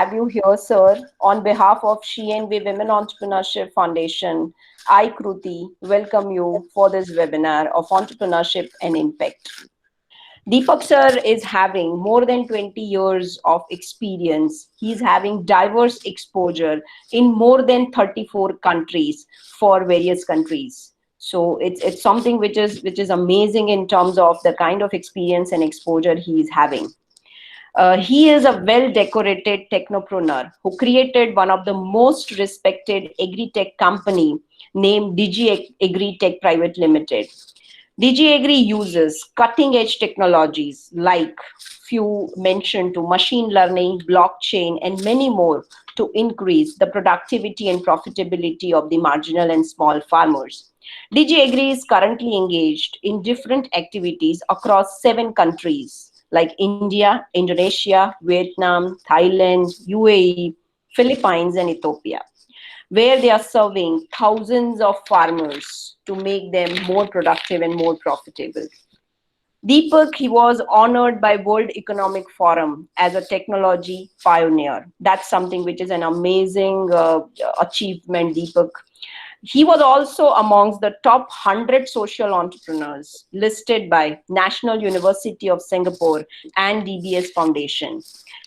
have you here, sir. On behalf of She&We Women Entrepreneurship Foundation, I, Kruti, welcome you for this webinar of entrepreneurship and impact. Deepak sir is having more than 20 years of experience. He's having diverse exposure in more than 34 countries for various countries. So it's something which is amazing in terms of the kind of experience and exposure he is having. He is a well-decorated technopreneur who created one of the most respected agri-tech company named Digi Agri-Tech Private Limited. DigiAgri uses cutting-edge technologies like few mentioned to machine learning, blockchain, and many more to increase the productivity and profitability of the marginal and small farmers. DigiAgri is currently engaged in different activities across 7 countries like India, Indonesia, Vietnam, Thailand, UAE, Philippines, and Ethiopia, where they are serving thousands of farmers to make them more productive and more profitable. Deepak, he was honored by World Economic Forum as a technology pioneer. That's something which is an amazing achievement, Deepak. He was also amongst the top 100 social entrepreneurs listed by National University of Singapore and DBS Foundation.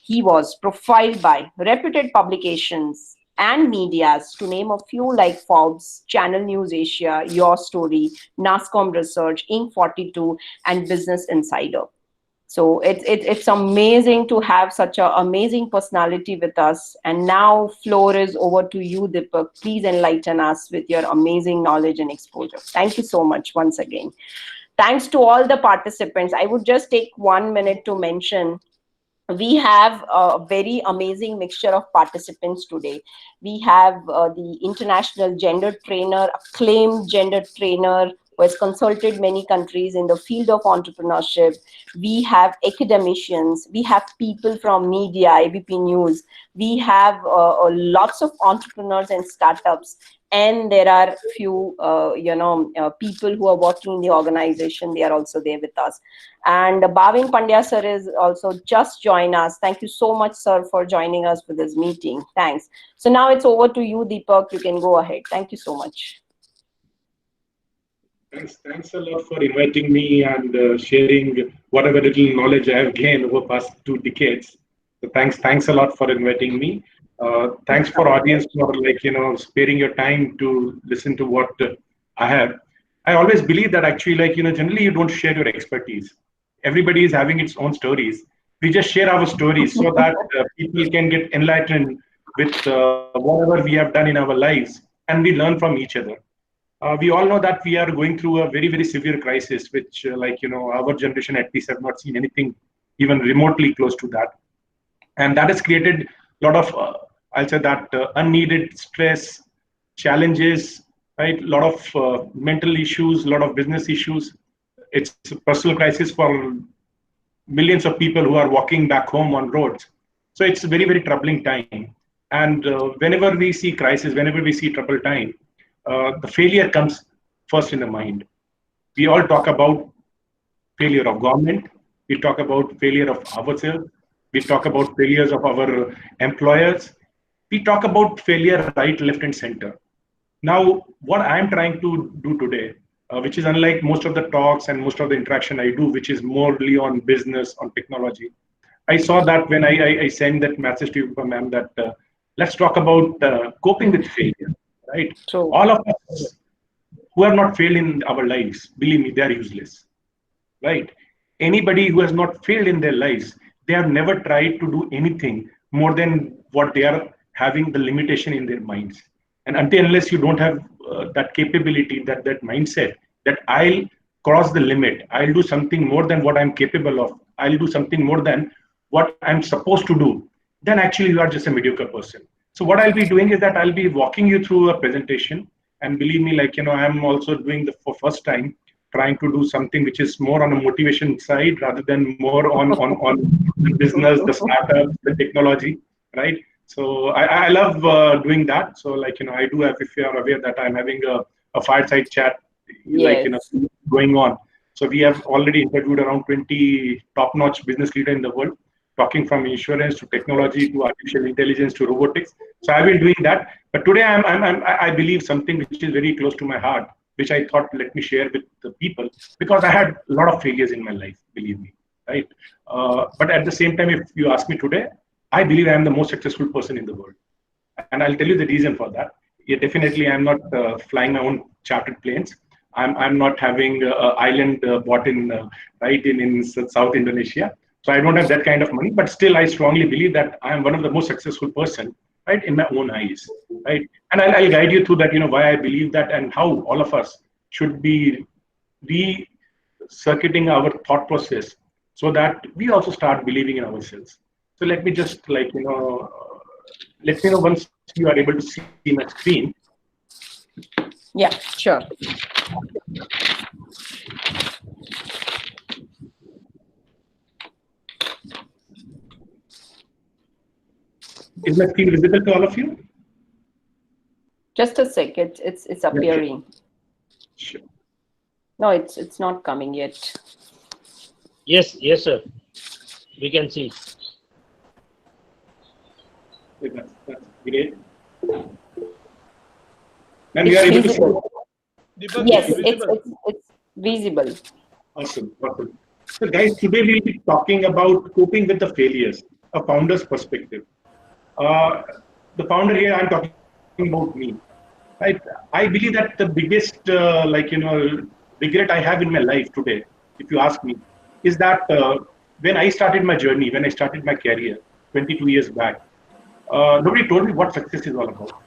He was profiled by reputed publications and medias, to name a few like Forbes, Channel News Asia, Your Story, NASCOM Research, Inc. 42, and Business Insider. So it's amazing to have such an amazing personality with us. And now floor is over to you, Deepak. Please enlighten us with your amazing knowledge and exposure. Thank you so much once again. Thanks to all the participants. I would just take 1 minute to mention we have a very amazing mixture of participants today. We have the international gender trainer, acclaimed gender trainer who has consulted many countries in the field of entrepreneurship. We have academicians, we have people from media, ABP News, we have lots of entrepreneurs and startups, and there are few people who are working in the organization. They are also there with us. And Bhavin Pandya sir is also just joined us. Thank you so much, sir, for joining us for this meeting. Thanks. So now it's over to you, Deepak. You can go ahead. Thank you so much. Thanks a lot for inviting me and sharing whatever little knowledge I have gained over past 2 decades. So thanks a lot for inviting me. Thanks for audience for sparing your time to listen to what I have. I always believe that actually generally you don't share your expertise. Everybody is having its own stories. We just share our stories so that people can get enlightened with whatever we have done in our lives, and we learn from each other. We all know that we are going through a very, very severe crisis, which our generation at least have not seen anything even remotely close to that. And that has created a lot of, I'll say that unneeded stress, challenges, right? A lot of mental issues, a lot of business issues. It's a personal crisis for millions of people who are walking back home on roads. So it's a very, very troubling time. And whenever we see crisis, whenever we see troubled time, the failure comes first in the mind. We all talk about failure of government. We talk about failure of ourselves. We talk about failures of our employers. We talk about failure right, left, and center. Now, what I'm trying to do today, which is unlike most of the talks and most of the interaction I do, which is morely on business, on technology. I saw that when I sent that message to you, ma'am, that let's talk about coping with failure. Right? So all of us who have not failed in our lives, believe me, they are useless. Right? Anybody who has not failed in their lives, they have never tried to do anything more than what they are having the limitation in their minds. And unless you don't have that capability, that mindset, that I'll cross the limit, I'll do something more than what I'm capable of, I'll do something more than what I'm supposed to do, then actually you are just a mediocre person. So what I'll be doing is that I'll be walking you through a presentation, and believe me, I'm also doing for first time, trying to do something which is more on a motivation side rather than more on the business, the startup, the technology, right? So I love doing that. So I do have, if you are aware that I'm having a fireside chat, going on. So we have already interviewed around 20 top-notch business leaders in the world. talking from insurance to technology to artificial intelligence to robotics. So I've been doing that. But today I believe something which is very close to my heart, which I thought let me share with the people, because I had a lot of failures in my life, believe me, right? But at the same time, if you ask me today, I believe I am the most successful person in the world, and I'll tell you the reason for that. Yeah, definitely, I'm not flying my own chartered planes. I'm not having an island bought in in South Indonesia. So I don't have that kind of money, but still, I strongly believe that I am one of the most successful person, right, in my own eyes, right. And I'll guide you through that, why I believe that and how all of us should be re-circuiting our thought process so that we also start believing in ourselves. So let me just let me know once you are able to see my screen. Yeah, sure. Is my screen visible to all of you? Just a sec. It's appearing. Sure. No, it's not coming yet. Yes, sir. We can see. That's great. And we are able to see. Deepak, Yes, it's visible. it's visible. Awesome. So guys, today we'll be talking about coping with the failures, a founder's perspective. The founder here, I'm talking about me. I believe that the biggest, regret I have in my life today, if you ask me, is that when I started my journey, when I started my career 22 years back, nobody told me what success is all about.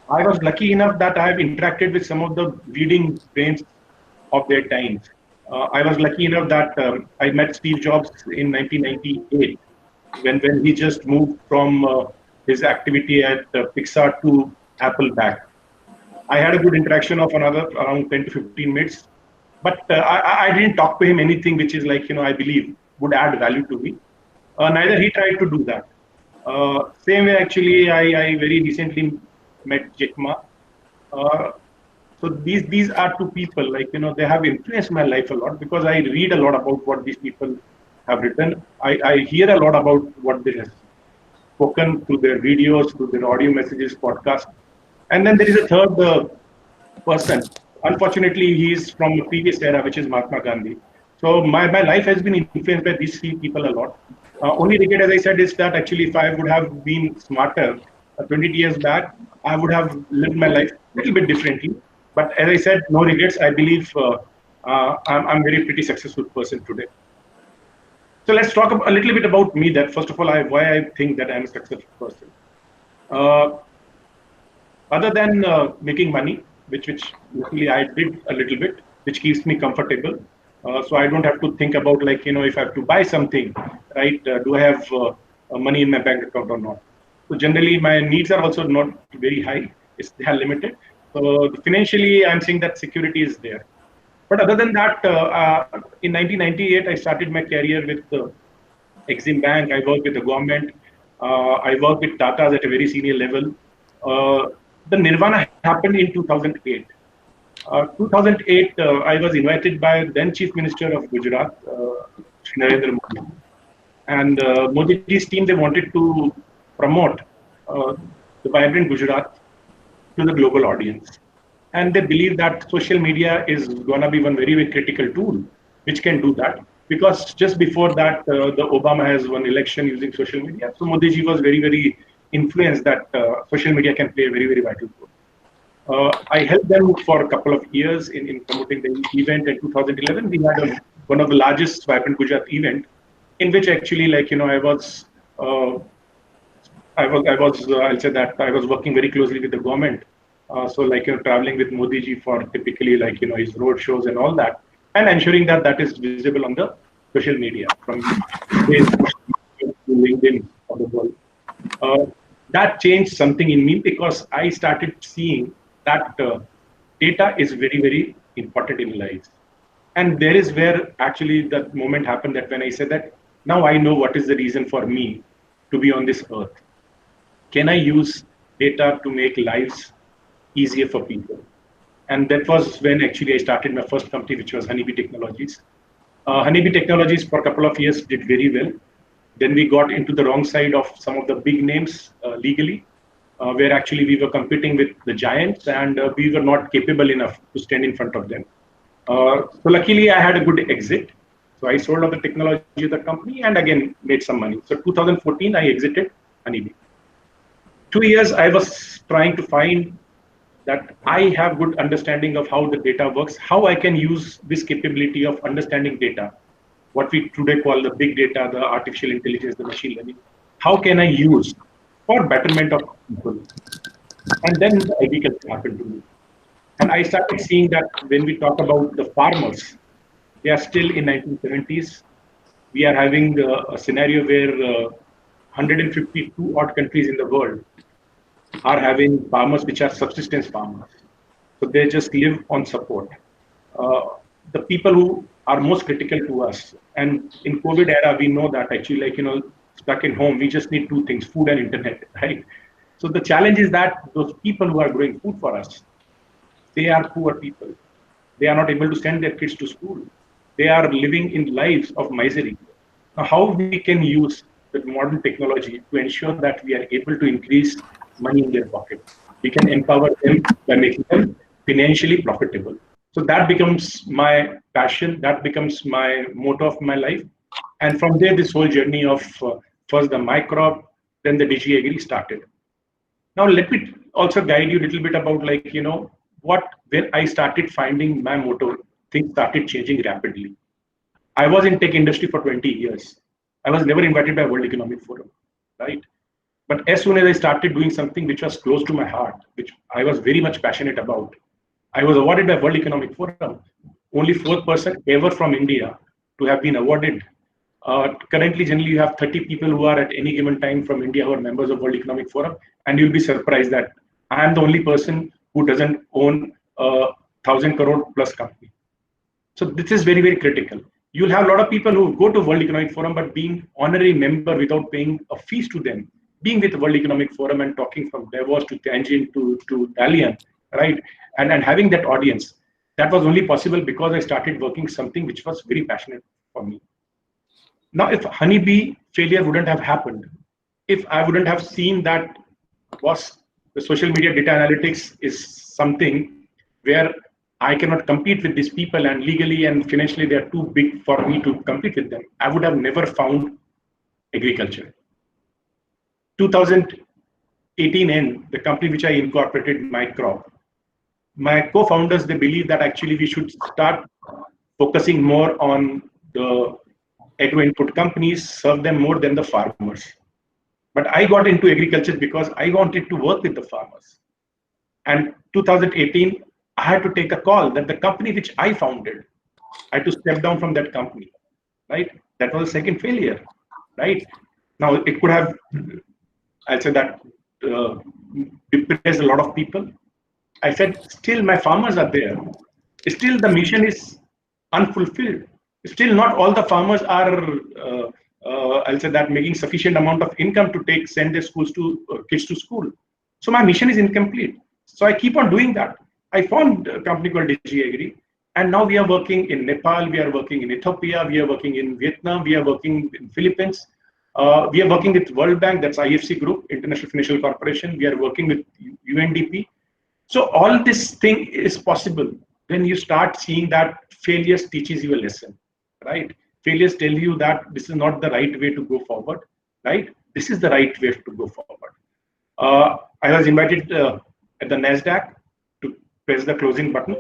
I was lucky enough that I have interacted with some of the leading brains of their times. I was lucky enough that I met Steve Jobs in 1998 when he just moved from his activity at Pixar to Apple back. I had a good interaction of another around 10 to 15 minutes, but I didn't talk to him anything which is I believe would add value to me. Neither he tried to do that. Same way, actually, I very recently met Jack Ma. So these are two people, they have influenced my life a lot because I read a lot about what these people have written. I hear a lot about what they have spoken through their videos, through their audio messages, podcast. And then there is a third person. Unfortunately, he is from a previous era, which is Mahatma Gandhi. So my life has been influenced by these three people a lot. Only regret, as I said, is that actually if I would have been smarter 20 years back, I would have lived my life a little bit differently. But as I said, no regrets. I believe I'm very pretty successful person today. So let's talk a little bit about me. That first of all, why I think that I'm a successful person. Other than making money, which luckily I did a little bit, which keeps me comfortable. So I don't have to think about if I have to buy something, right? Do I have money in my bank account or not? So generally, my needs are also not very high. They are limited. So financially, I'm saying that security is there. But other than that, in 1998, I started my career with Exim Bank. I worked with the government. I worked with Tata's at a very senior level. The Nirvana happened in 2008. 2008, I was invited by then Chief Minister of Gujarat, Shri Narendra Modi. And Modi's team, they wanted to promote the vibrant Gujarat to the global audience. And they believe that social media is going to be one very, very critical tool which can do that. Because just before that, the Obama has won election using social media. So Modi ji was very, very influenced that social media can play a very, very vital role. I helped them for a couple of years in promoting the event. In 2011, we had one of the largest Vibrant Gujarat event, in which actually, I'll say that I was working very closely with the government. So traveling with Modi ji for typically his road shows and all that, and ensuring that that is visible on the social media from Facebook to LinkedIn of the world. That changed something in me because I started seeing that data is very, very important in life. And there is where actually that moment happened that when I said that now I know what is the reason for me to be on this earth. Can I use data to make lives easier for people? And that was when actually I started my first company, which was Honeybee Technologies. Honeybee Technologies for a couple of years did very well. Then we got into the wrong side of some of the big names legally, where actually we were competing with the giants, and we were not capable enough to stand in front of them. So luckily, I had a good exit. So I sold all the technology of the company and again made some money. So 2014, I exited Honeybee. 2 years, I was trying to find that I have good understanding of how the data works, how I can use this capability of understanding data, what we today call the big data, the artificial intelligence, the machine learning. How can I use for betterment of people? And then the agriculture happened to me. And I started seeing that when we talk about the farmers, they are still in 1970s. We are having a scenario where 152 odd countries in the world are having farmers which are subsistence farmers. So they just live on support. The people who are most critical to us, and in COVID era, we know that actually, like, stuck in home, we just need two things: food and internet, right? So the challenge is that those people who are growing food for us, they are poor people. They are not able to send their kids to school. They are living in lives of misery. Now, how we can use the modern technology to ensure that we are able to increase money in their pocket? We can empower them by making them financially profitable. So that becomes my passion. That becomes my motto of my life. And from there, this whole journey of first the Mycrop, then the DigiAgri started. Now, let me also guide you a little bit about, like, what, when I started finding my motto, things started changing rapidly. I was in tech industry for 20 years. I was never invited by World Economic Forum, right? But as soon as I started doing something which was close to my heart, which I was very much passionate about, I was awarded by World Economic Forum. Only fourth person ever from India to have been awarded. Currently, generally, you have 30 people who are at any given time from India who are members of World Economic Forum, and you'll be surprised that I am the only person who doesn't own a 1,000 crore plus company. So this is very, very critical. You'll have a lot of people who go to World Economic Forum, but being honorary member without paying a fees to them, being with the World Economic Forum and talking from Davos to Tianjin to Dalian, right? And having that audience, that was only possible because I started working something which was very passionate for me. Now, if Honeybee failure wouldn't have happened, if I wouldn't have seen that was the social media data analytics is something where I cannot compete with these people, and legally and financially they are too big for me to compete with them, I would have never found agriculture. 2018 end, the company which I incorporated, Mycrop, my co-founders, they believe that actually we should start focusing more on the agro input companies, serve them more than the farmers. But I got into agriculture because I wanted to work with the farmers. And 2018, I had to take a call that the company which I founded, I had to step down from that company, right? That was a second failure, right? Now, it could have, I'll say that, depressed a lot of people. I said, still my farmers are there. Still the mission is unfulfilled. Still not all the farmers are, I'll say that, making sufficient amount of income to send their kids to school. So my mission is incomplete. So I keep on doing that. I found a company called DigiAgri, and now we are working in Nepal, we are working in Ethiopia, we are working in Vietnam, we are working in Philippines. We are working with World Bank, that's IFC Group, International Financial Corporation. We are working with UNDP. So all this thing is possible when you start seeing that failures teaches you a lesson, right? Failures tell you that this is not the right way to go forward, right? This is the right way to go forward. I was invited at the NASDAQ to press the closing button.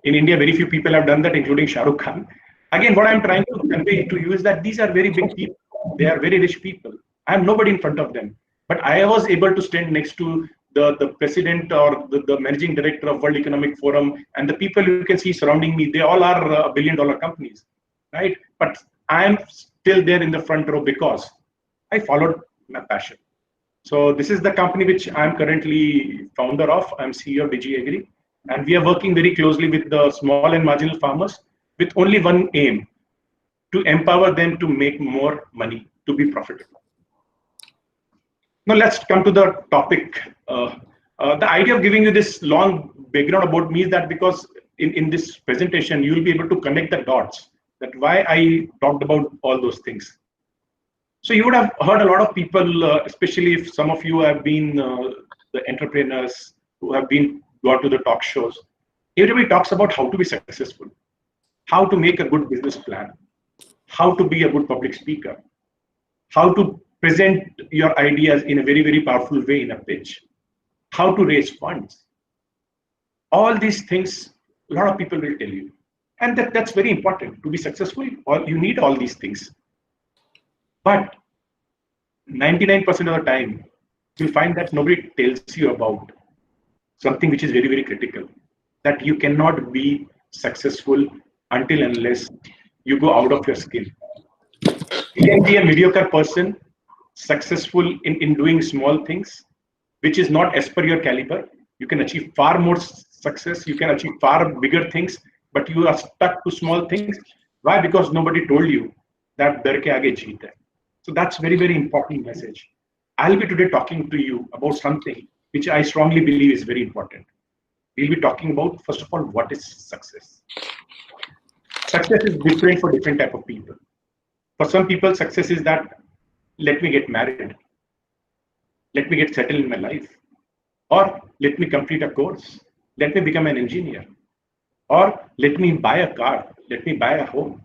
In India, very few people have done that, including Shah Rukh Khan. Again, what I'm trying to convey to you is that these are very big people. They are very rich people. I'm nobody in front of them. But I was able to stand next to the president or the managing director of World Economic Forum, and the people you can see surrounding me, they all are $1 billion companies, right? But I'm still there in the front row because I followed my passion. So this is the company which I'm currently founder of. I'm CEO of DigiAgri, and we are working very closely with the small and marginal farmers with only one aim: to empower them to make more money, to be profitable. Now let's come to the topic. The idea of giving you this long background about me is that because in this presentation, you will be able to connect the dots, that why I talked about all those things. So you would have heard a lot of people, especially if some of you have been the entrepreneurs who have been gone to the talk shows. Everybody talks about how to be successful, how to make a good business plan, how to be a good public speaker, how to present your ideas in a very, very powerful way in a pitch, how to raise funds. All these things, a lot of people will tell you. And that's very important. To be successful, you need all these things. But 99% of the time, you'll find that nobody tells you about something which is very, very critical. That you cannot be successful until unless you go out of your skin. You can be a mediocre person, successful in doing small things, which is not as per your caliber. You can achieve far more success, you can achieve far bigger things, but you are stuck to small things. Why? Because nobody told you that dar ke aage jeet hai. So that's very, very important message. I'll be today talking to you about something which I strongly believe is very important. We'll be talking about, first of all, what is success. Success is different for different type of people. For some people, success is that, let me get married, let me get settled in my life, or let me complete a course, let me become an engineer, or let me buy a car, let me buy a home,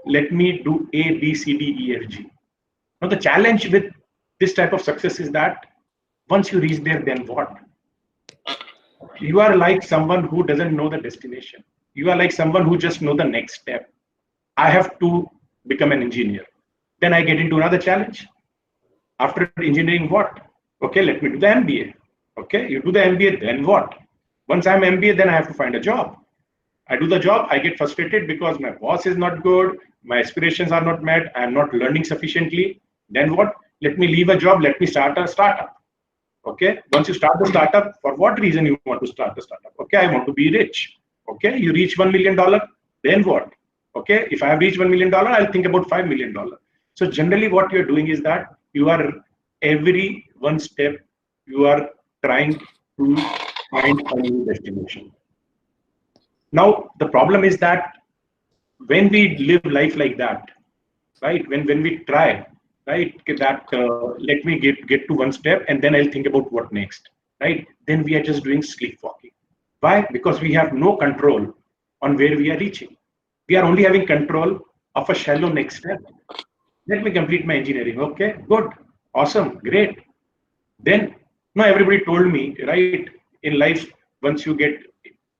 let me do A, B, C, D, E, F, G. Now the challenge with this type of success is that once you reach there, then what? You are like someone who doesn't know the destination. You are like someone who just know the next step. I have to become an engineer. Then I get into another challenge. After engineering, what? Okay, let me do the MBA. Okay, you do the MBA, then what? Once I'm MBA, then I have to find a job. I do the job, I get frustrated because my boss is not good, my aspirations are not met, I'm not learning sufficiently. Then what? Let me leave a job, let me start a startup. Okay, once you start the startup, for what reason you want to start the startup? Okay, I want to be rich. Okay, you reach $1 million, then what? Okay, if I have reached $1 million, I'll think about $5 million. So generally what you're doing is that you are every one step, you are trying to find a new destination. Now, the problem is that when we live life like that, right, when we try, right, that let me get to one step and then I'll think about what next, right, then we are just doing sleepwalking. Why? Because we have no control on where we are reaching. We are only having control of a shallow next step. Let me complete my engineering. Okay, good, awesome, great. Then, no, everybody told me, right, in life, once you get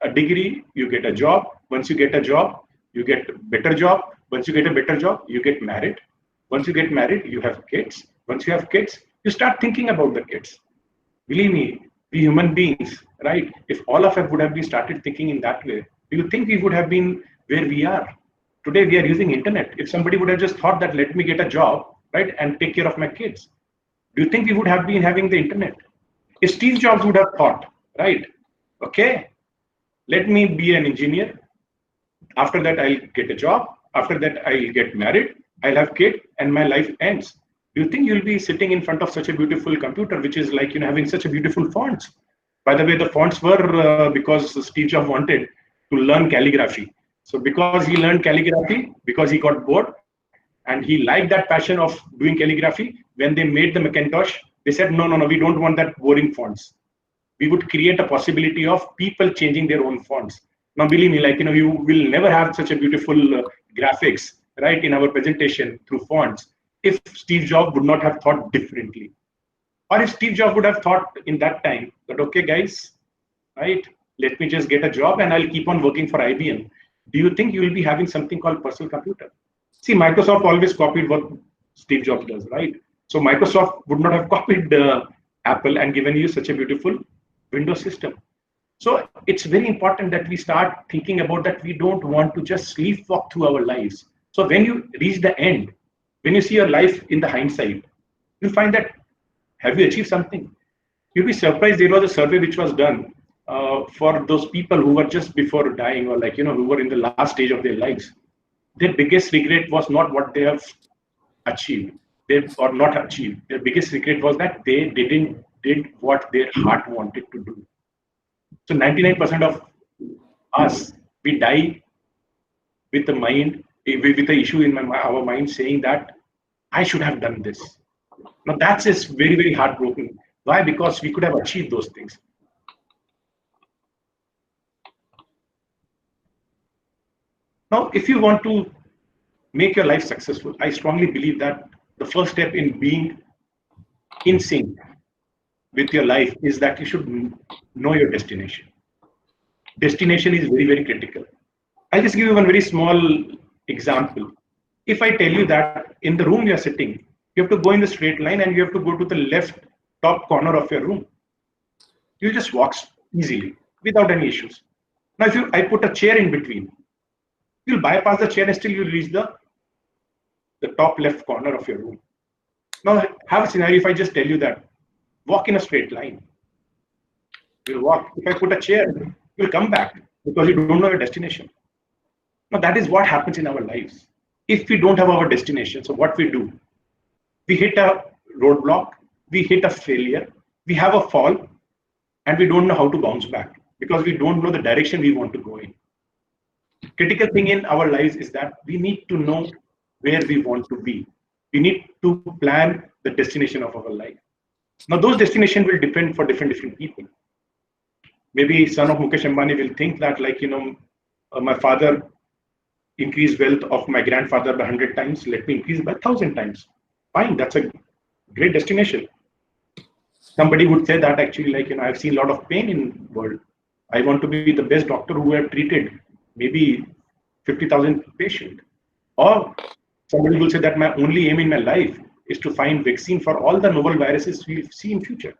a degree, you get a job. Once you get a job, you get a better job. Once you get a better job, you get married. Once you get married, you have kids. Once you have kids, you start thinking about the kids. Believe me, we human beings, right? If all of us would have been started thinking in that way, do you think we would have been where we are? Today we are using internet. If somebody would have just thought that let me get a job, right, and take care of my kids, do you think we would have been having the internet? If Steve Jobs would have thought, right, okay, let me be an engineer. After that, I'll get a job. After that, I'll get married. I'll have kids, and my life ends. Do you think you'll be sitting in front of such a beautiful computer, which is like, having such a beautiful fonts? By the way, the fonts were because Steve Jobs wanted to learn calligraphy. So because he learned calligraphy, because he got bored, and he liked that passion of doing calligraphy, when they made the Macintosh, they said, no, we don't want that boring fonts. We would create a possibility of people changing their own fonts. Now, believe me, like, you will never have such a beautiful graphics, right, in our presentation through fonts if Steve Jobs would not have thought differently. Or if Steve Jobs would have thought in that time that, okay, guys, right, let me just get a job and I'll keep on working for IBM. Do you think you will be having something called personal computer? See, Microsoft always copied what Steve Jobs does, right? So Microsoft would not have copied Apple and given you such a beautiful Windows system. So it's very important that we start thinking about that. We don't want to just sleepwalk through our lives. So when you reach the end, when you see your life in the hindsight, you'll find that, have you achieved something? You'll be surprised. There was a survey which was done for those people who were just before dying, or like, who were in the last stage of their lives. Their biggest regret was not what they have achieved or not achieved. Their biggest regret was that they did what their heart wanted to do. So 99% of us, we die with the mind, with the issue in our mind saying that I should have done this. Now that's just very, very heartbroken. Why? Because we could have achieved those things. Now, if you want to make your life successful, I strongly believe that the first step in being in sync with your life is that you should know your destination. Destination is very, very critical. I'll just give you one very small example. If I tell you that in the room you're sitting, you have to go in the straight line and you have to go to the left top corner of your room. You just walk easily without any issues. Now, if I put a chair in between, you'll bypass the chair and still you'll reach the top left corner of your room. Now, have a scenario if I just tell you that walk in a straight line. You'll walk. If I put a chair, you'll come back because you don't know your destination. Now, that is what happens in our lives. If we don't have our destination, so what we do? We hit a roadblock, we hit a failure, we have a fall, and we don't know how to bounce back because we don't know the direction we want to go in. Critical thing in our lives is that we need to know where we want to be. We need to plan the destination of our life. Now, those destinations will depend for different people. Maybe son of Mukesh Ambani will think that, like, my father increased wealth of my grandfather by 100 times. Let me increase by 1,000 times. Fine, that's a great destination. Somebody would say that actually, like, I've seen a lot of pain in the world. I want to be the best doctor who have treated maybe 50,000 patients. Or somebody will say that my only aim in my life is to find vaccine for all the novel viruses we'll see in future.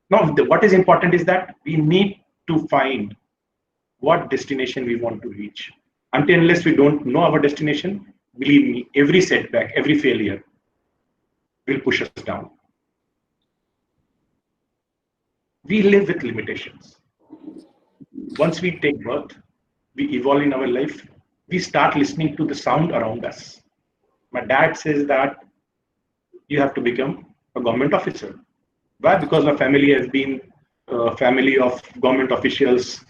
Now, what is important is that we need to find what destination we want to reach. Until unless we don't know our destination, believe me, every setback, every failure will push us down. We live with limitations. Once we take birth, we evolve in our life, we start listening to the sound around us. My dad says that you have to become a government officer. Why? Because my family has been a family of government officials,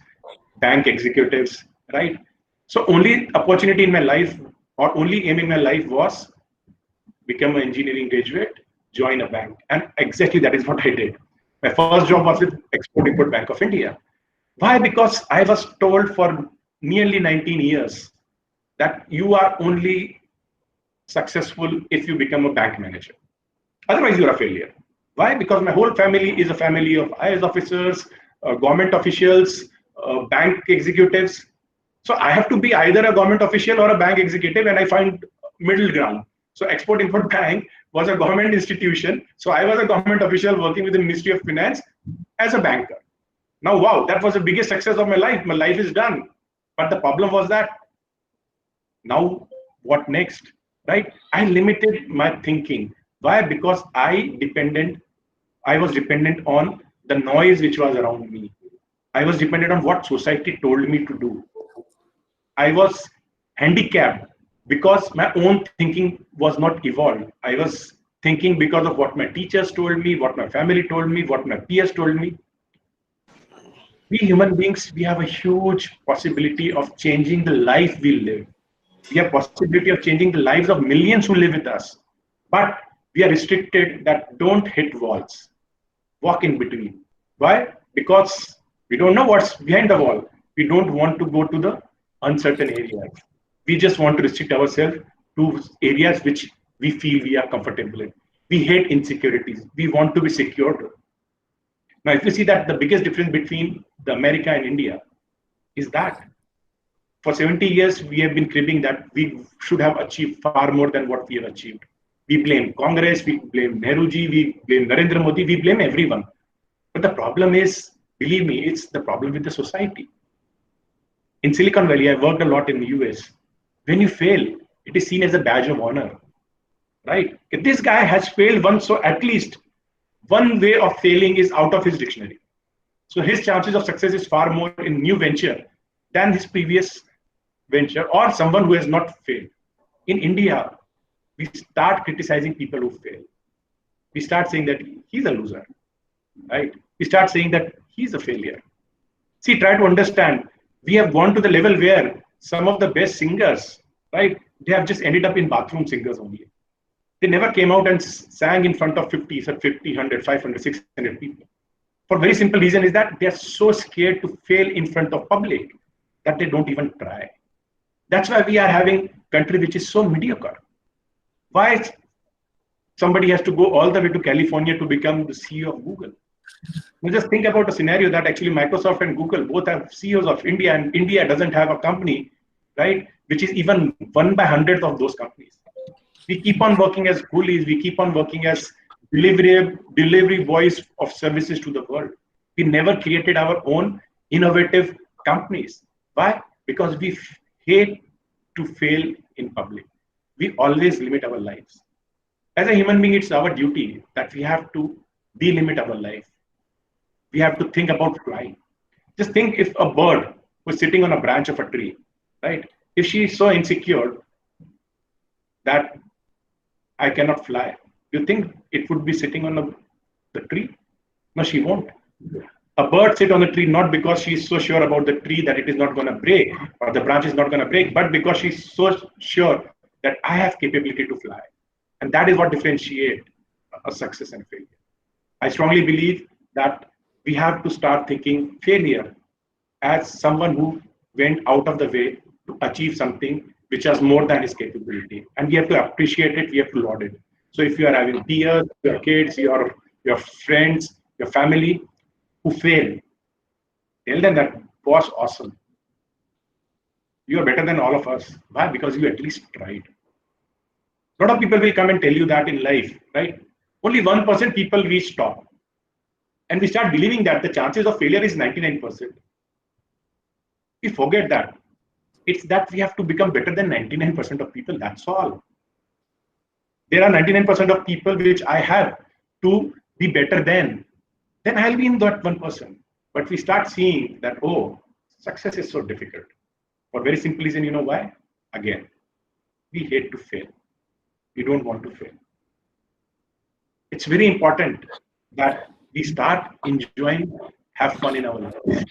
bank executives, right? So only opportunity in my life or only aim in my life was become an engineering graduate, join a bank. And exactly that is what I did. My first job was with Export-Import Bank of India. Why? Because I was told for nearly 19 years that you are only successful if you become a bank manager. Otherwise, you're a failure. Why? Because my whole family is a family of IAS officers, government officials, bank executives. So I have to be either a government official or a bank executive, and I find middle ground. So Export-Import Bank was a government institution. So I was a government official working with the Ministry of Finance as a banker. Now, wow, that was the biggest success of my life. My life is done. But the problem was that now what next, right? I limited my thinking. Why? Because I was dependent on the noise which was around me. I was dependent on what society told me to do. I was handicapped because my own thinking was not evolved. I was thinking because of what my teachers told me, what my family told me, what my peers told me. We human beings, we have a huge possibility of changing the life we live. We have possibility of changing the lives of millions who live with us. But we are restricted that don't hit walls. Walk in between. Why? Because we don't know what's behind the wall. We don't want to go to the uncertain areas. We just want to restrict ourselves to areas which we feel we are comfortable in. We hate insecurities. We want to be secure. Now, if you see that the biggest difference between the America and India is that for 70 years, we have been cribbing that we should have achieved far more than what we have achieved. We blame Congress, we blame Nehruji, we blame Narendra Modi, we blame everyone. But the problem is, believe me, it's the problem with the society. In Silicon Valley, I worked a lot in the US. When you fail, it is seen as a badge of honor, right? If this guy has failed once, so at least one way of failing is out of his dictionary. So his chances of success is far more in new venture than his previous venture or someone who has not failed. In India, we start criticizing people who fail. We start saying that he's a loser, right? We start saying that he's a failure. See, try to understand. We have gone to the level where some of the best singers, right, they have just ended up in bathroom singers only. They never came out and sang in front of 50, 100, 500, 600 people. For very simple reason is that they are so scared to fail in front of public that they don't even try. That's why we are having country which is so mediocre. Why somebody has to go all the way to California to become the CEO of Google? Now just think about a scenario that actually Microsoft and Google both have CEOs of India, and India doesn't have a company, right, which is even 1/100th of those companies. We keep on working as coolies. We keep on working as delivery boys of services to the world. We never created our own innovative companies. Why? Because we hate to fail in public. We always limit our lives. As a human being, it's our duty that we have to delimit our life. We have to think about flying. Just think if a bird was sitting on a branch of a tree, right? If she is so insecure that I cannot fly, you think it would be sitting on the tree? No, she won't. A bird sits on the tree not because she is so sure about the tree that it is not going to break or the branch is not going to break, but because she's so sure that I have capability to fly. And that is what differentiates a success and failure. I strongly believe that we have to start thinking failure as someone who went out of the way to achieve something which has more than his capability. And we have to appreciate it, we have to laud it. So if you are having peers, your kids, your friends, your family who fail, tell them that was awesome. You are better than all of us. Why? Because you at least tried. A lot of people will come and tell you that in life, right? Only 1% people reach top. And we start believing that the chances of failure is 99%. We forget that. It's that we have to become better than 99% of people. That's all. There are 99% of people which I have to be better than. Then I'll be in that 1%. But we start seeing that, oh, success is so difficult. For very simple reason, you know why? Again, we hate to fail. We don't want to fail. It's very important that we start enjoying, have fun in our life.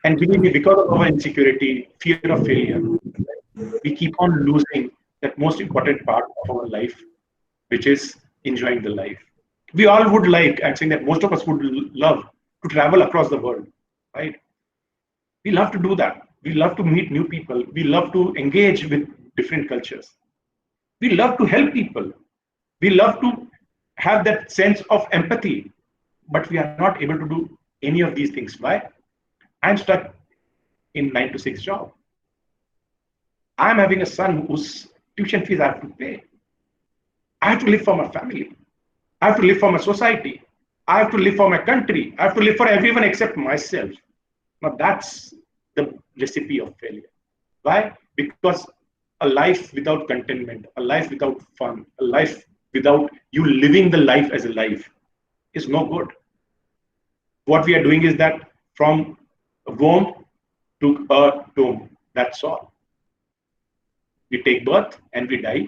And believe me, because of our insecurity, fear of failure, we keep on losing that most important part of our life, which is enjoying the life. We all would like, I'm saying that most of us would love to travel across the world, right? We love to do that. We love to meet new people. We love to engage with different cultures. We love to help people. We love to have that sense of empathy, but we are not able to do any of these things. Why? I'm stuck in 9 to 6 job. I'm having a son whose tuition fees I have to pay. I have to live for my family. I have to live for my society. I have to live for my country. I have to live for everyone except myself. Now that's the recipe of failure. Why? Because a life without contentment, a life without fun, a life without you living the life as a life is no good. What we are doing is that from a womb to a tomb, that's all. We take birth and we die,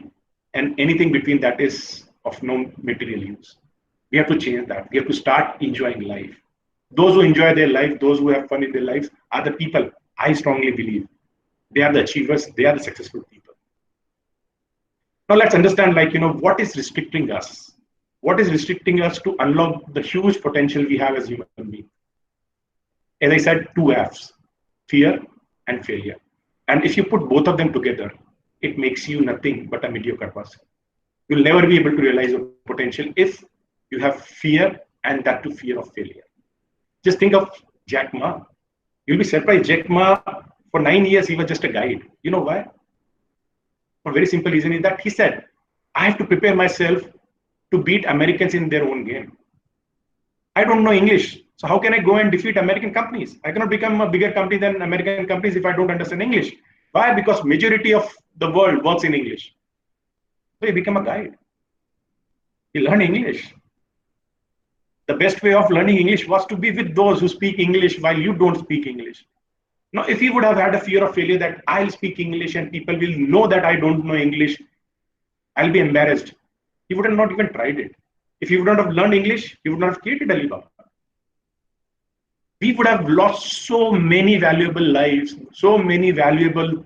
and anything between that is of no material use. We have to change that. We have to start enjoying life. Those who enjoy their life, those who have fun in their lives are the people, I strongly believe. They are the achievers, they are the successful people. Now let's understand, what is restricting us? What is restricting us to unlock the huge potential we have as human beings? As I said, 2 F's, fear and failure. And if you put both of them together, it makes you nothing but a mediocre person. You'll never be able to realize your potential if you have fear, and that too fear of failure. Just think of Jack Ma. You'll be surprised. Jack Ma, for 9 years, he was just a guide. You know why? For a very simple reason is that he said, I have to prepare myself to beat Americans in their own game. I don't know English. So how can I go and defeat American companies? I cannot become a bigger company than American companies if I don't understand English. Why? Because majority of the world works in English. So he became a guide. He learned English. The best way of learning English was to be with those who speak English while you don't speak English. Now, if he would have had a fear of failure that I'll speak English and people will know that I don't know English, I'll be embarrassed, he would have not even tried it. If he would not have learned English, he would not have created Alibaba. We would have lost so many valuable lives, so many valuable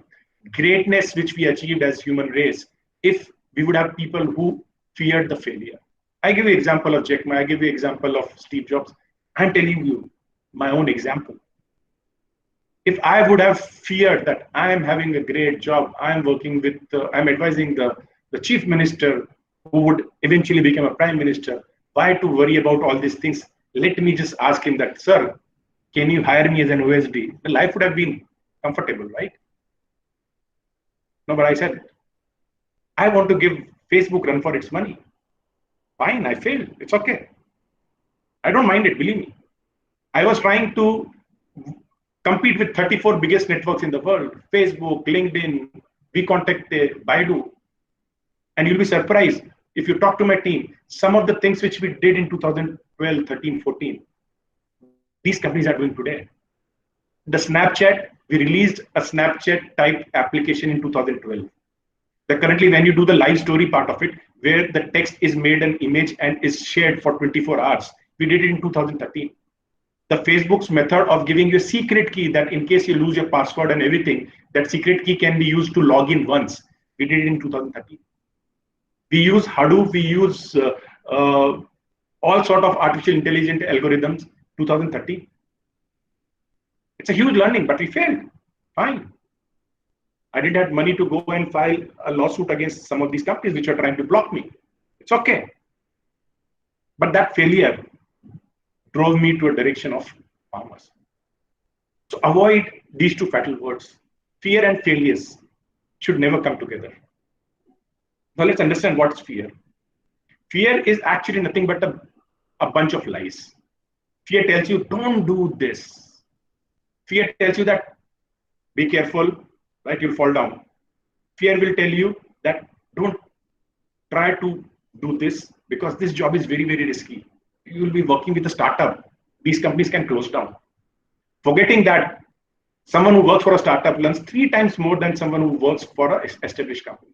greatness which we achieved as human race, if we would have people who feared the failure. I give you example of Jack Ma, I give you example of Steve Jobs. I'm telling you my own example. If I would have feared that I am having a great job, I'm working with, I'm advising the chief minister who would eventually become a prime minister, why to worry about all these things? Let me just ask him that, sir, can you hire me as an OSD? The life would have been comfortable, right? No, but I said, I want to give Facebook run for its money. Fine, I failed. It's okay. I don't mind it, believe me. I was trying to compete with 34 biggest networks in the world, Facebook, LinkedIn, WeContact, Baidu. And you'll be surprised if you talk to my team, some of the things which we did in 2012, 13, 14, these companies are doing today. The Snapchat, we released a Snapchat type application in 2012. Currently, when you do the live story part of it, where the text is made an image and is shared for 24 hours, we did it in 2013. The Facebook's method of giving you a secret key that in case you lose your password and everything, that secret key can be used to log in once. We did it in 2013. We use Hadoop, we use all sort of artificial intelligence algorithms, 2013. It's a huge learning, but we failed. Fine. I didn't have money to go and file a lawsuit against some of these companies which are trying to block me. It's okay. But that failure drove me to a direction of farmers. So avoid these two fatal words. Fear and failures should never come together. Now let's understand what's fear. Fear is actually nothing but a bunch of lies. Fear tells you, don't do this. Fear tells you that, be careful, right? You'll fall down. Fear will tell you that don't try to do this because this job is very, very risky. You will be working with a startup. These companies can close down. Forgetting that someone who works for a startup learns 3 times more than someone who works for an established company.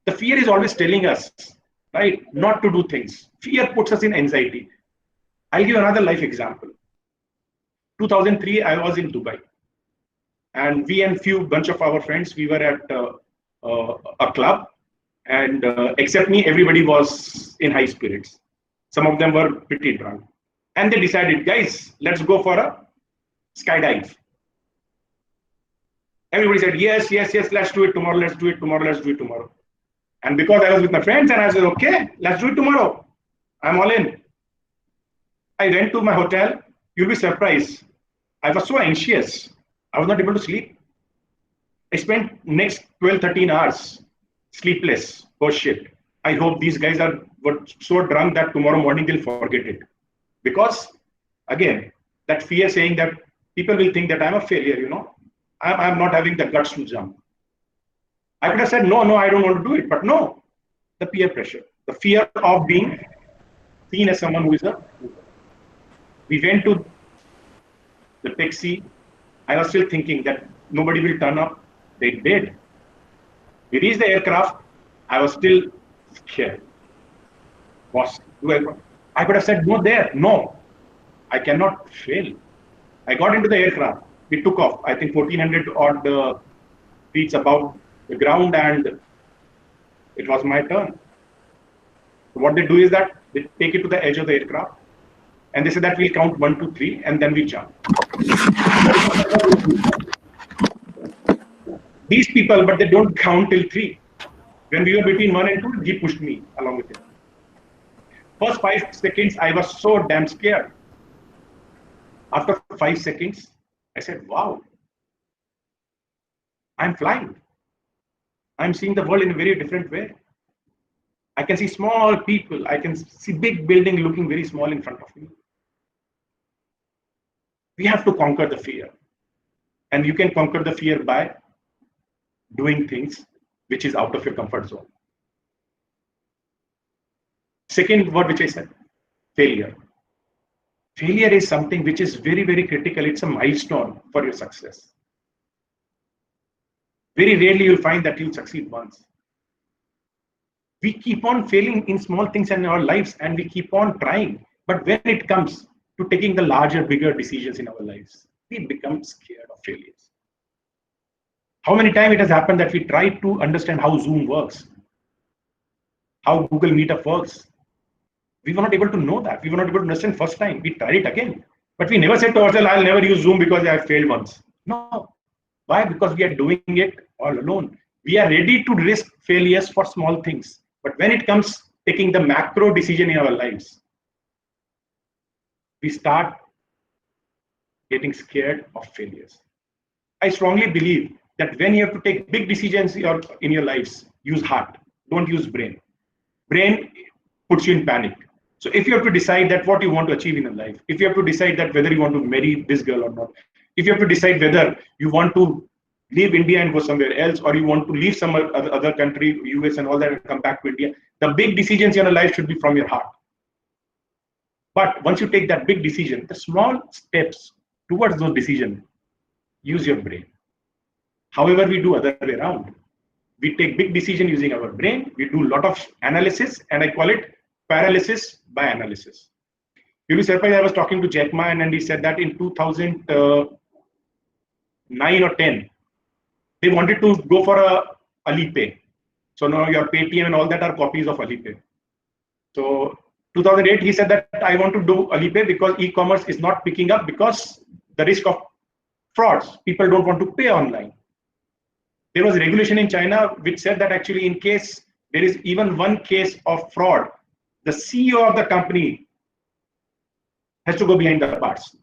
The fear is always telling us, right, not to do things. Fear puts us in anxiety. I'll give another life example. 2003, I was in Dubai. And we and few bunch of our friends, we were at a club. And except me, everybody was in high spirits. Some of them were pretty drunk. And they decided, guys, let's go for a skydive. Everybody said, yes, yes, yes, let's do it tomorrow, let's do it tomorrow, let's do it tomorrow. And because I was with my friends and I said, okay, let's do it tomorrow. I'm all in. I went to my hotel. You'll be surprised. I was so anxious. I was not able to sleep. I spent next 12, 13 hours sleepless. Oh shit. I hope these guys were so drunk that tomorrow morning they'll forget it. Because again, that fear saying that people will think that I'm a failure, you know. I'm not having the guts to jump. I could have said, no, I don't want to do it. But no, the peer pressure, the fear of being seen as someone who is a loser. We went to the taxi. I was still thinking that nobody will turn up. They did. We reached the aircraft. I was still scared. Boss, I could have said no there. No, I cannot fail. I got into the aircraft. We took off. I think 1400 odd feet above the ground, and it was my turn. So what they do is that they take it to the edge of the aircraft, and they say that we'll count 1, 2, 3, and then we jump. These people, but they don't count till 3. When we were between 1 and 2, he pushed me along with him. First 5 seconds, I was so damn scared. After 5 seconds, I said, wow, I'm flying. I'm seeing the world in a very different way. I can see small people. I can see big building looking very small in front of me. We have to conquer the fear. And you can conquer the fear by doing things which is out of your comfort zone. Second word which I said, failure. Failure is something which is very, very critical. It's a milestone for your success. Very rarely you'll find that you'll succeed once. We keep on failing in small things in our lives and we keep on trying. But when it comes to taking the larger, bigger decisions in our lives, we become scared of failures. How many times it has happened that we try to understand how Zoom works. how Google Meetup works. We were not able to know that. We were not able to understand first time. We tried it again. But we never said to ourselves, I'll never use Zoom because I have failed once. No. Why? Because we are doing it all alone. We are ready to risk failures for small things. But when it comes taking the macro decision in our lives, we start getting scared of failures. I strongly believe that when you have to take big decisions in your lives, use heart, don't use brain. Brain puts you in panic. So if you have to decide that what you want to achieve in your life, if you have to decide that whether you want to marry this girl or not, if you have to decide whether you want to leave India and go somewhere else, or you want to leave some other country, US and all that, and come back to India, the big decisions in your life should be from your heart. But once you take that big decision, the small steps towards those decisions, use your brain. However, we do other way around. We take big decision using our brain. We do a lot of analysis, and I call it paralysis by analysis. You'll be surprised. I was talking to Jack Ma, and he said that in 2009 or 10, they wanted to go for a Alipay. So now your Paytm and all that are copies of Alipay. So 2008, he said that I want to do Alipay because e-commerce is not picking up because the risk of frauds. People don't want to pay online. There was a regulation in China which said that actually in case there is even one case of fraud, the CEO of the company has to go behind the bars.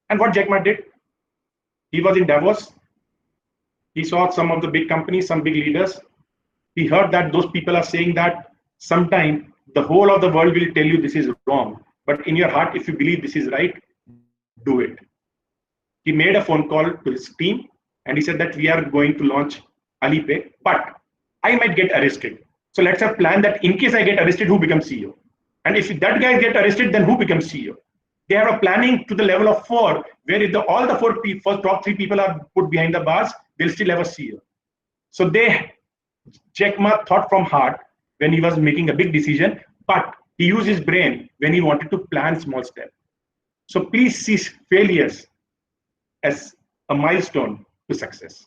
And what Jack Ma did, he was in Davos. He saw some of the big companies, some big leaders. He heard that those people are saying that sometime the whole of the world will tell you this is wrong. But in your heart, if you believe this is right, do it. He made a phone call to his team and he said that we are going to launch Alipay, but I might get arrested. So let's have planned that in case I get arrested, who becomes CEO? And if that guy gets arrested, then who becomes CEO? They have a planning to the level of 4, where if all the first top 3 people are put behind the bars, they'll still have a CEO. So Jack Ma thought from heart when he was making a big decision, but he used his brain when he wanted to plan small steps. So please see failures as a milestone to success.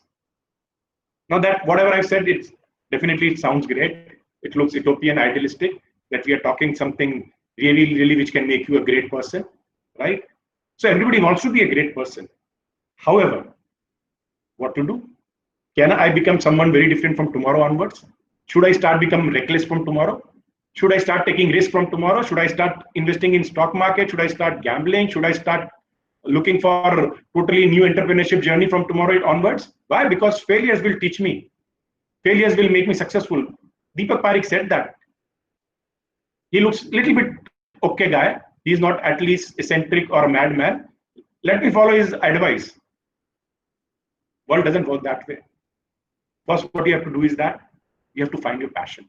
Now that whatever I've said, it sounds great. It looks utopian, idealistic, that we are talking something really which can make you a great person, right? So everybody wants to be a great person. However, what to do? Can I become someone very different from tomorrow onwards? Should I start becoming reckless from tomorrow? Should I start taking risk from tomorrow? Should I start investing in stock market? Should I start gambling? Should I start looking for totally new entrepreneurship journey from tomorrow onwards? Why? Because failures will teach me. Failures will make me successful. Deepak Parekh said that. He looks a little bit okay guy. He's not at least eccentric or a madman. Let me follow his advice. World doesn't work that way. First, what you have to do is that you have to find your passion.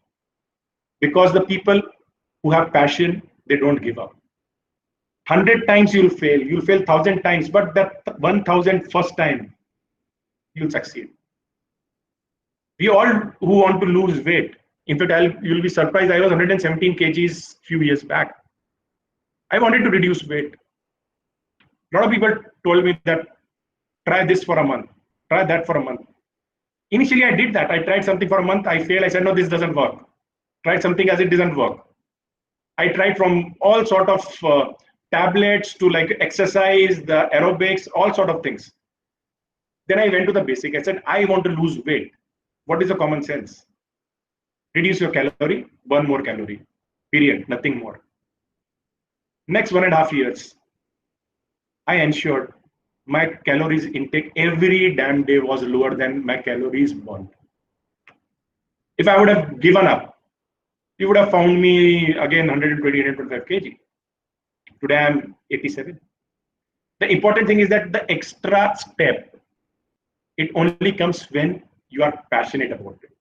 Because the people who have passion, they don't give up. 100 times you'll fail 1,000 times, but that 1,000 first time, you'll succeed. We all who want to lose weight, in fact, you'll be surprised, I was 117 kgs few years back. I wanted to reduce weight. A lot of people told me that try this for a month, try that for a month. Initially, I did that. I tried something for a month, I failed. I said, no, this doesn't work. Tried something as it doesn't work. I tried from all sort of tablets to like exercise, the aerobics, all sort of things. Then I went to the basic. I said, I want to lose weight. What is the common sense? Reduce your calorie, burn more calorie. Period. Nothing more. Next 1.5 years, I ensured my calories intake every damn day was lower than my calories burned. If I would have given up, you would have found me again 120, 125 kg. Today I'm 87. The important thing is that the extra step, it only comes when you are passionate about it.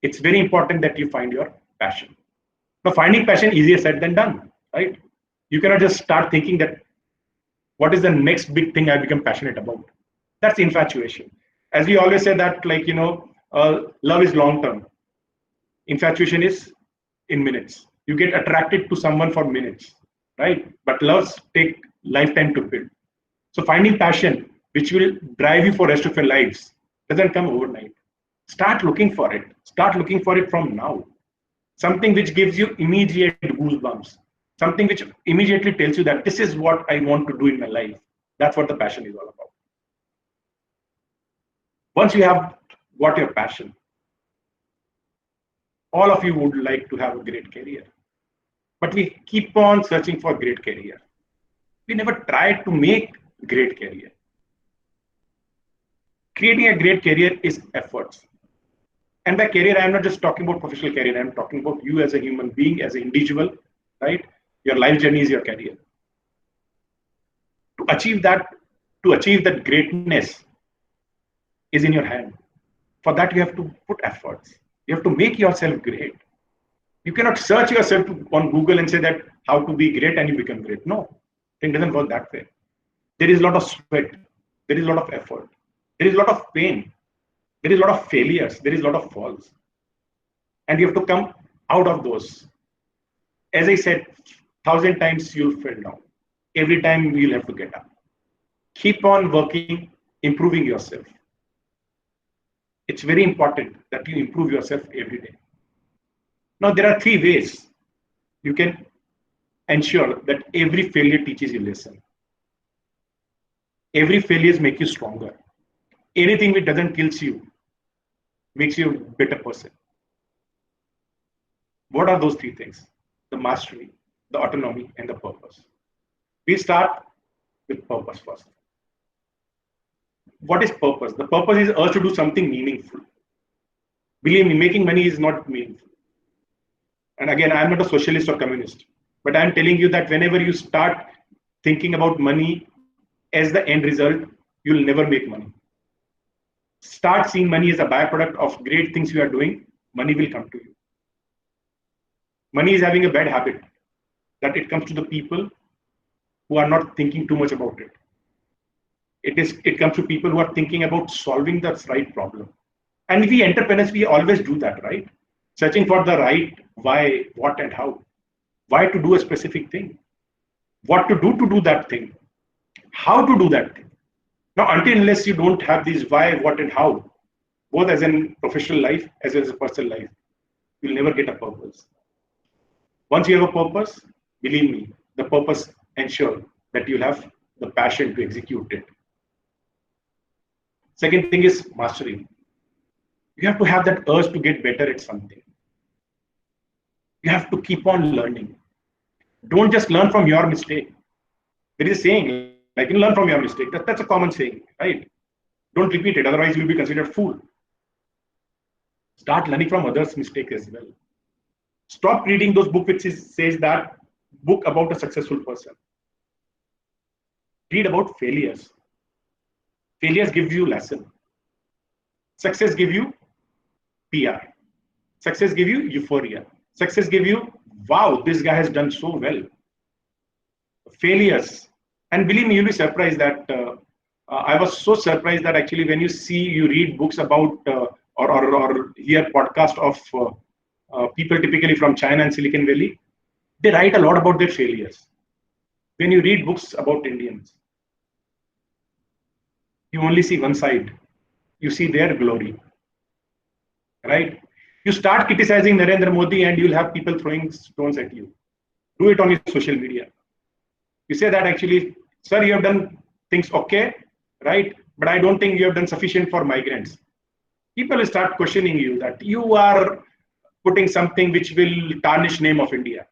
It's very important that you find your passion. Now, finding passion easier said than done, right? You cannot just start thinking that what is the next big thing I become passionate about. That's infatuation. As we always say that, like, love is long term. Infatuation is in minutes. You get attracted to someone for minutes, right? But loves take lifetime to build. So finding passion, which will drive you for the rest of your lives, doesn't come overnight. Start looking for it. Start looking for it from now. Something which gives you immediate goosebumps. Something which immediately tells you that this is what I want to do in my life. That's what the passion is all about. Once you have got your passion, all of you would like to have a great career. But we keep on searching for great career. We never try to make great career. Creating a great career is efforts. And by career, I am not just talking about professional career. I am talking about you as a human being, as an individual, right? Your life journey is your career. To achieve that greatness is in your hand. For that, you have to put efforts. You have to make yourself great. You cannot search yourself on Google and say that how to be great and you become great. No, it doesn't work that way. There is a lot of sweat. There is a lot of effort. There is a lot of pain. There is a lot of failures. There is a lot of falls. And you have to come out of those. As I said, 1,000 times you'll fall down. Every time you'll have to get up. Keep on working, improving yourself. It's very important that you improve yourself every day. Now, there are 3 ways you can ensure that every failure teaches you a lesson. Every failure makes you stronger. Anything which doesn't kill you makes you a better person. What are those 3 things? The mastery, the autonomy, and the purpose. We start with purpose first. What is purpose? The purpose is us to do something meaningful. Believe me, making money is not meaningful. And again, I'm not a socialist or communist, but I'm telling you that whenever you start thinking about money as the end result, you'll never make money. Start seeing money as a byproduct of great things you are doing, money will come to you. Money is having a bad habit that it comes to the people who are not thinking too much about it. It comes to people who are thinking about solving the right problem. And we entrepreneurs, we always do that, right? Searching for the right why, what, and how. Why to do a specific thing. What to do that thing. How to do that thing. Now, unless you don't have these why, what, and how, both as in professional life as well as a personal life, you'll never get a purpose. Once you have a purpose, believe me, the purpose ensures that you'll have the passion to execute it. Second thing is mastery. You have to have that urge to get better at something. You have to keep on learning. Don't just learn from your mistake. There is a saying, like, you learn from your mistake. That's a common saying, right? Don't repeat it, otherwise you'll be considered a fool. Start learning from others' mistakes as well. Stop reading those books which says that book about a successful person. Read about failures. Failures give you lesson. Success give you PR. Success give you euphoria. Success give you, wow, this guy has done so well. Failures. And believe me, you'll be surprised that I was so surprised that actually when you read books about or hear podcast of people typically from China and Silicon Valley, they write a lot about their failures. When you read books about Indians, you only see one side. You see their glory, right? You start criticizing Narendra Modi and you'll have people throwing stones at you. Do it on your social media. You say that actually, sir, you have done things okay, right? But I don't think you have done sufficient for migrants. People will start questioning you that you are putting something which will tarnish name of India.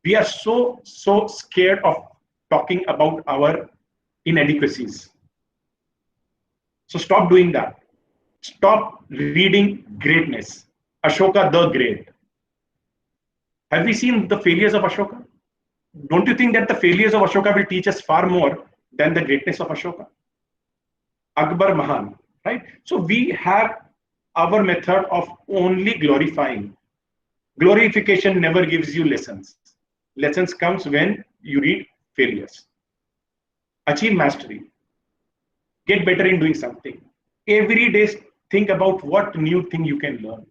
We are so scared of talking about our inadequacies. So stop doing that. Stop reading greatness. Ashoka the Great. Have we seen the failures of Ashoka? Don't you think that the failures of Ashoka will teach us far more than the greatness of Ashoka? Akbar Mahan, right? So we have our method of only glorifying. Glorification never gives you lessons. Lessons comes when you read failures. Achieve mastery. Get better in doing something. Every day think about what new thing you can learn.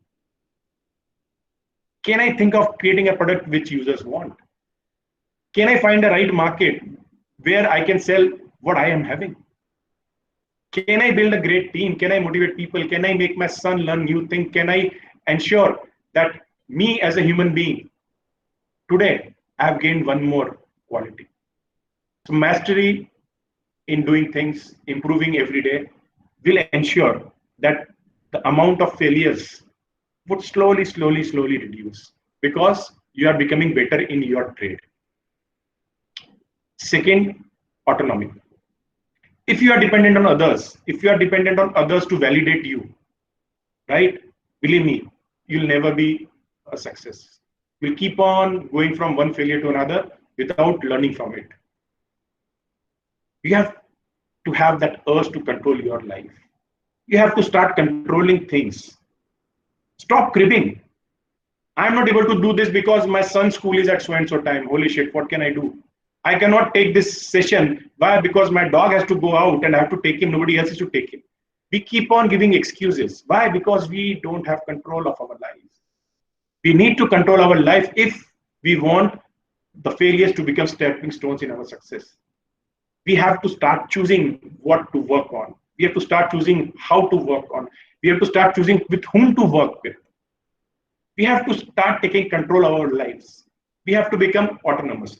Can I think of creating a product which users want? Can I find a right market where I can sell what I am having? Can I build a great team? Can I motivate people? Can I make my son learn new things? Can I ensure that me as a human being today I have gained one more quality? So mastery in doing things, improving every day, will ensure that the amount of failures would slowly reduce because you are becoming better in your trade. Second, autonomy. If you are dependent on others, if you are dependent on others to validate you, right? Believe me, you'll never be a success. You'll keep on going from one failure to another without learning from it. You have to have that urge to control your life. You have to start controlling things. Stop cribbing. I'm not able to do this because my son's school is at so and so time. Holy shit, what can I do? I cannot take this session. Why? Because my dog has to go out and I have to take him. Nobody else is to take him. We keep on giving excuses. Why? Because we don't have control of our lives. We need to control our life if we want the failures to become stepping stones in our success. We have to start choosing what to work on. We have to start choosing how to work on. We have to start choosing with whom to work with. We have to start taking control of our lives. We have to become autonomous.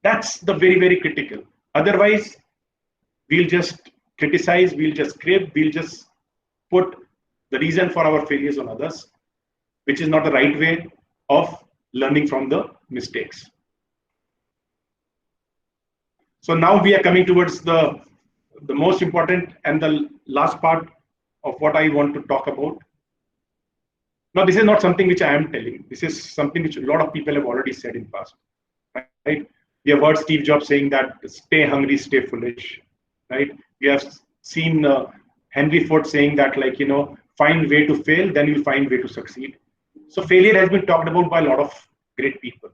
That's the very critical. Otherwise, we'll just criticize, we'll just crib, we'll just put the reason for our failures on others, which is not the right way of learning from the mistakes. So now we are coming towards the most important and the last part of what I want to talk about. Now, this is not something which I am telling. This is something which a lot of people have already said in the past. Right? We have heard Steve Jobs saying that stay hungry, stay foolish. Right? We have seen Henry Ford saying that, like, find way to fail, then you'll find way to succeed. So failure has been talked about by a lot of great people.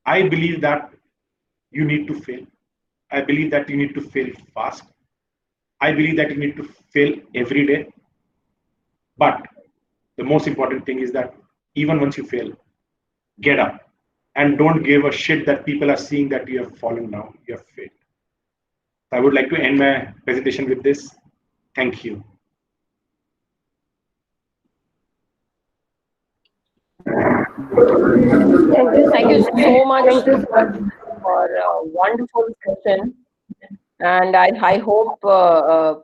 I believe that you need to fail. I believe that you need to fail fast. I believe that you need to fail every day. But the most important thing is that even once you fail, get up and don't give a shit that people are seeing that you have fallen down, you have failed. I would like to end my presentation with this. Thank you. Thank you so much for a wonderful session. And I hope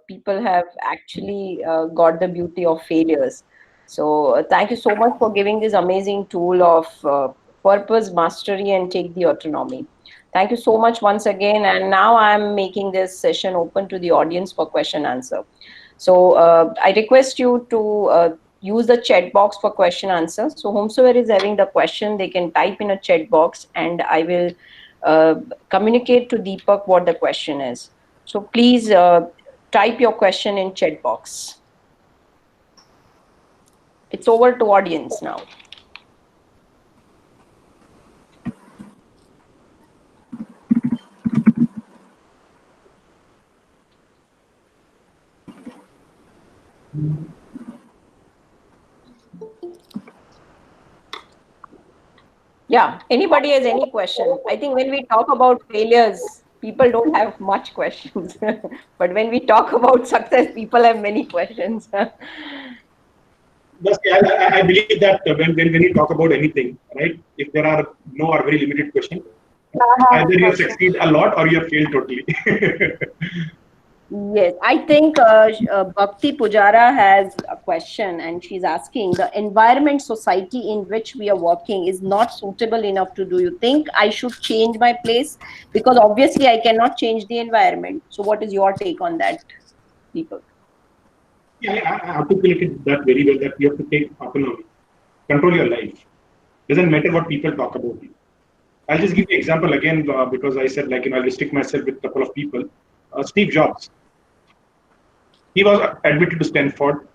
people have actually got the beauty of failures. So thank you so much for giving this amazing tool of purpose, mastery, and take the autonomy. Thank you so much once again. And now I'm making this session open to the audience for question answer. So I request you to use the chat box for question answer. So whomsoever is having the question, they can type in a chat box and I will communicate to Deepak what the question is. So please type your question in chat box. It's over to audience now. Yeah, anybody has any question? I think when we talk about failures, people don't have much questions. But when we talk about success, people have many questions. But I believe that when you talk about anything, right, if there are no or very limited questions, either you have succeeded a lot or you have failed totally. Yes, I think Bhakti Pujara has a question and she's asking, the environment society in which we are working is not suitable enough to do you think I should change my place? Because obviously I cannot change the environment. So what is your take on that, Deepak? Yeah, I articulated that very well, that you have to take autonomy, control your life. Doesn't matter what people talk about you. I'll just give you an example again because I said, like, I'll restrict myself with a couple of people. Steve Jobs. He was admitted to Stanford.